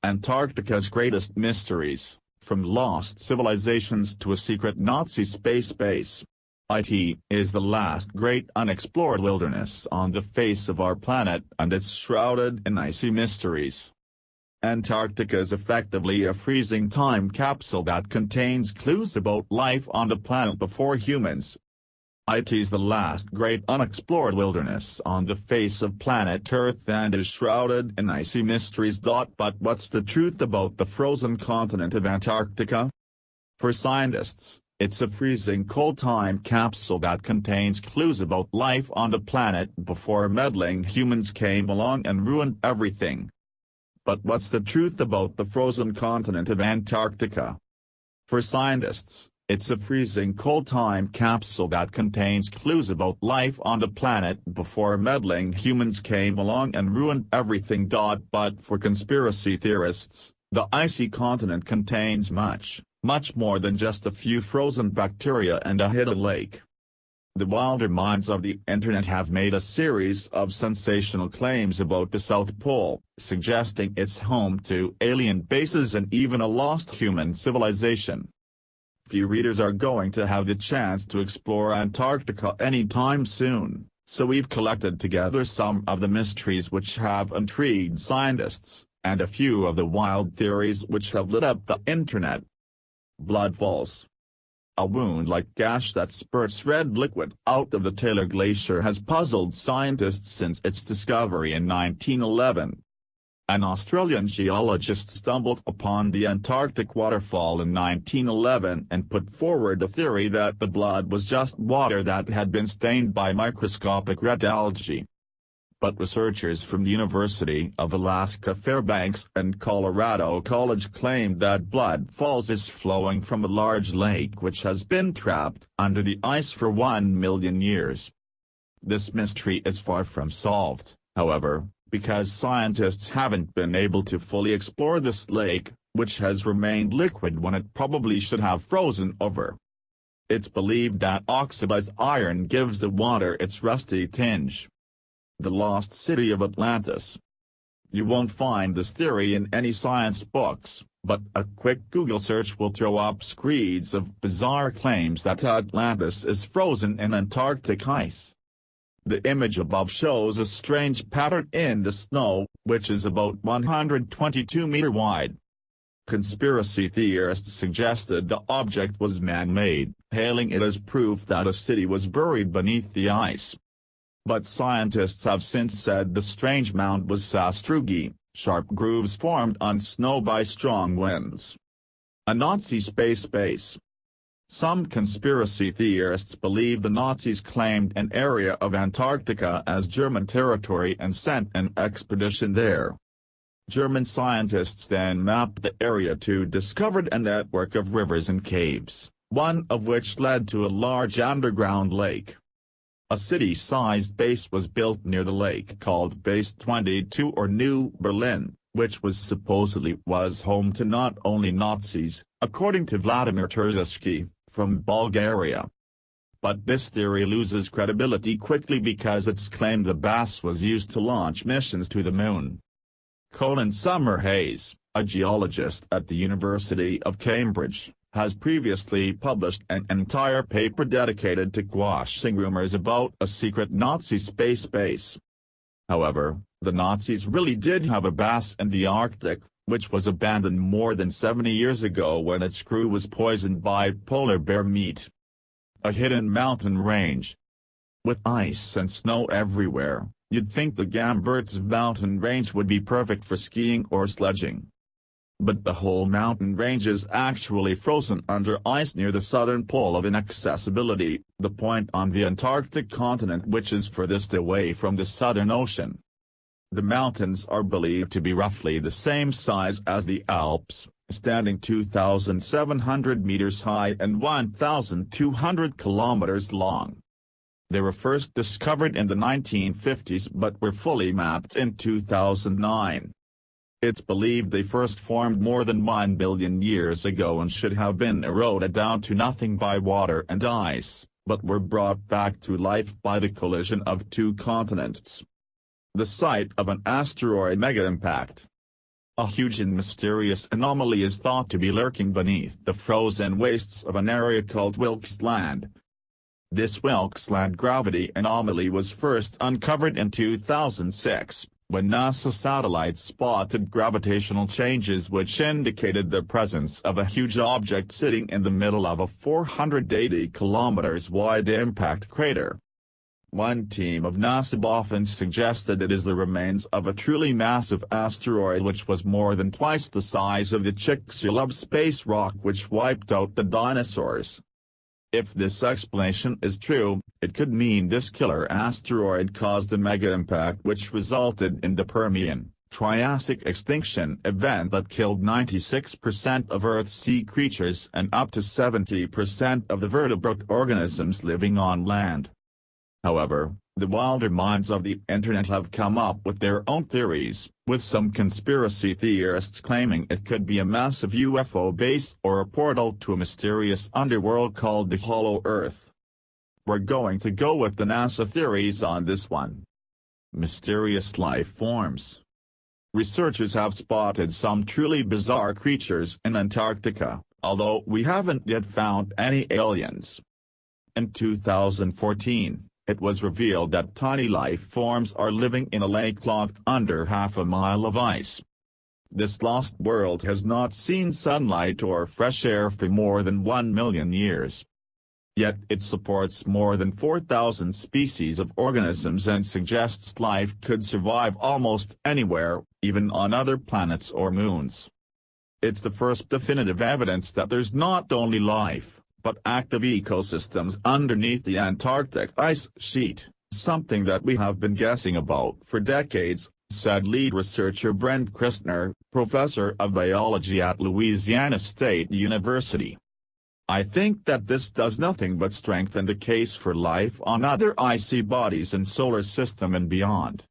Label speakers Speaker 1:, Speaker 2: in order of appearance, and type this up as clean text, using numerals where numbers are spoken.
Speaker 1: Antarctica's greatest mysteries, from lost civilizations to a secret Nazi space base. It is the last great unexplored wilderness on the face of our planet, and it's shrouded in icy mysteries. Antarctica is effectively a freezing time capsule that contains clues about life on the planet before humans. It is the last great unexplored wilderness on the face of planet Earth and is shrouded in icy mysteries. But what's the truth about the frozen continent of Antarctica? For scientists, it's a freezing cold time capsule that contains clues about life on the planet before meddling humans came along and ruined everything. But what's the truth about the frozen continent of Antarctica? For scientists, it's a freezing cold time capsule that contains clues about life on the planet before meddling humans came along and ruined everything. But for conspiracy theorists, the icy continent contains much more than just a few frozen bacteria and a hidden lake. The wilder minds of the internet have made a series of sensational claims about the South Pole, suggesting it's home to alien bases and even a lost human civilization. Few readers are going to have the chance to explore Antarctica anytime soon, so we've collected together some of the mysteries which have intrigued scientists, and a few of the wild theories which have lit up the internet. Blood falls. A wound-like gash that spurts red liquid out of the Taylor Glacier has puzzled scientists since its discovery in 1911. An Australian geologist stumbled upon the Antarctic waterfall in 1911 and put forward the theory that the blood was just water that had been stained by microscopic red algae. But researchers from the University of Alaska Fairbanks and Colorado College claimed that blood falls is flowing from a large lake which has been trapped under the ice for 1 million years. This mystery is far from solved, however, because scientists haven't been able to fully explore this lake, which has remained liquid when it probably should have frozen over. It's believed that oxidized iron gives the water its rusty tinge. The lost city of Atlantis. You won't find this theory in any science books, but a quick Google search will throw up screeds of bizarre claims that Atlantis is frozen in Antarctic ice. The image above shows a strange pattern in the snow, which is about 122 meters wide. Conspiracy theorists suggested the object was man-made, hailing it as proof that a city was buried beneath the ice. But scientists have since said the strange mound was sastrugi, sharp grooves formed on snow by strong winds. A Nazi space base. Some conspiracy theorists believe the Nazis claimed an area of Antarctica as German territory and sent an expedition there. German scientists then mapped the area to discover a network of rivers and caves, one of which led to a large underground lake. A city-sized base was built near the lake called Base 22 or New Berlin, which supposedly was home to not only Nazis, according to Vladimir Terziski, from Bulgaria. But this theory loses credibility quickly because it's claimed the base was used to launch missions to the moon. Colin Summerhays, a geologist at the University of Cambridge, has previously published an entire paper dedicated to quashing rumors about a secret Nazi space base. However, the Nazis really did have a base in the Arctic, which was abandoned more than 70 years ago when its crew was poisoned by polar bear meat. A hidden mountain range. With ice and snow everywhere, you'd think the Gamburt's mountain range would be perfect for skiing or sledging. But the whole mountain range is actually frozen under ice near the southern pole of inaccessibility, the point on the Antarctic continent which is furthest away from the Southern Ocean. The mountains are believed to be roughly the same size as the Alps, standing 2,700 meters high and 1,200 kilometers long. They were first discovered in the 1950s but were fully mapped in 2009. It's believed they first formed more than 1 billion years ago and should have been eroded down to nothing by water and ice, but were brought back to life by the collision of two continents. The site of an asteroid mega-impact. A huge and mysterious anomaly is thought to be lurking beneath the frozen wastes of an area called Wilkes Land. This Wilkes Land gravity anomaly was first uncovered in 2006, when NASA satellites spotted gravitational changes which indicated the presence of a huge object sitting in the middle of a 480 kilometers wide impact crater. One team of NASA boffins suggested it is the remains of a truly massive asteroid which was more than twice the size of the Chicxulub space rock which wiped out the dinosaurs. If this explanation is true, it could mean this killer asteroid caused a mega-impact which resulted in the Permian, Triassic extinction event that killed 96% of Earth's sea creatures and up to 70% of the vertebrate organisms living on land. However, the wilder minds of the internet have come up with their own theories, with some conspiracy theorists claiming it could be a massive UFO base or a portal to a mysterious underworld called the Hollow Earth. We're going to go with the NASA theories on this one. Mysterious life forms. Researchers have spotted some truly bizarre creatures in Antarctica, although we haven't yet found any aliens. In 2014, it was revealed that tiny life forms are living in a lake locked under half a mile of ice. This lost world has not seen sunlight or fresh air for more than 1 million years. Yet it supports more than 4,000 species of organisms and suggests life could survive almost anywhere, even on other planets or moons. It's the first definitive evidence that there's not only life, but active ecosystems underneath the Antarctic ice sheet, something that we have been guessing about for decades, said lead researcher Brent Christner, professor of biology at Louisiana State University. I think that this does nothing but strengthen the case for life on other icy bodies in solar system and beyond.